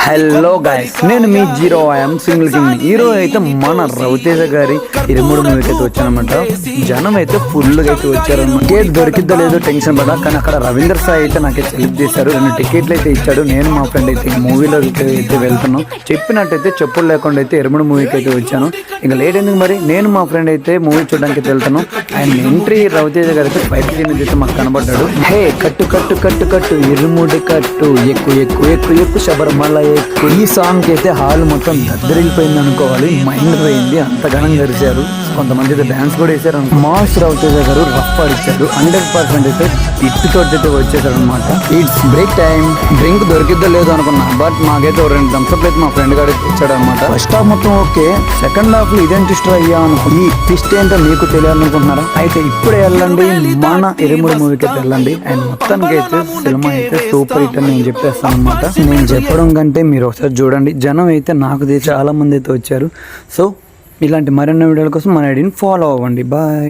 Hello guys, నేను మీ zero I'm single king. ఈరోజు అయితే మన రవితేజ గారి ఇరుముడు మూవీకి అయితే వచ్చానమాట. జనం అయితే ఫుల్గా అయితే వచ్చారనమాట. టికెట్ దొరికిద్దో లేదో టెన్షన్ పడ్డా, కానీ అక్కడ రవీంద్ర సాయి అయితే నాకైతే హెల్ప్ చేశారు. 2 టికెట్లు అయితే ఇచ్చాడు. నేను మా ఫ్రెండ్ అయితే మూవీలో అయితే వెళ్తున్నాం. చెప్పినట్టయితే చెప్పులు లేకుండా అయితే ఇరుముడు మూవీకి అయితే వచ్చాను. ఇంకా లేట్ ఎందుకు మరి, నేను మా ఫ్రెండ్ అయితే మూవీ చూడడానికి అయితే వెళ్తాను. ఆయన ఎంట్రీ రవితేజ గారు అయితే బయట అయితే మాకు కనబడ్డాడు. హే కట్టు కట్టు కట్టు కట్టు ఇరుముడి కట్టు, ఎక్కు ఎక్కు ఎక్కు ఎక్కు శబరిమల ఎక్కు. ఈ సాంగ్ అయితే హాల్ మొత్తం దద్దరిల్లిపోయింది అనుకోవాలి. మైండ్ పోయింది, అంత ఘనంగా గరిచారు. కొంతమంది అయితే డాన్స్ కూడా వేసారు. మాస్ రవితేజ గారు రఫ్ ఆడిచ్చారు. 100% అయితే ఇట్టుతో అయితే వచ్చేసారు అనమాట. It's break time. డ్రింక్ దొరికిద్దో లేదో అనుకున్నా, బట్ మాకైతే 2 థమ్స్అప్ అయితే మా ఫ్రెండ్ గారు ఇచ్చాడు అనమాట. ఫస్ట్ హాఫ్ మొత్తం ఓకే, సెకండ్ హాఫ్ లో ఇదేం ట్విస్ట్ అయ్యా అనుకో. ఈ ట్విస్ట్ ఏంటో మీకు తెలియాలనుకుంటున్నారా? అయితే ఇప్పుడే వెళ్ళండి, మన ఇరుముడు మూవీకి అయితే వెళ్ళండి. అండ్ మొత్తానికి అయితే సినిమా అయితే సూపర్ హిట్ అని నేను చెప్పేస్తాను అనమాట. నేను చెప్పడం కంటే మీరు ఒకసారి చూడండి. జనం అయితే నాకు చాలా మంది అయితే వచ్చారు. సో ఇలాంటి మరిన్ని వీడియోల కోసం మన ఐడిని ఫాలో అవ్వండి. బాయ్.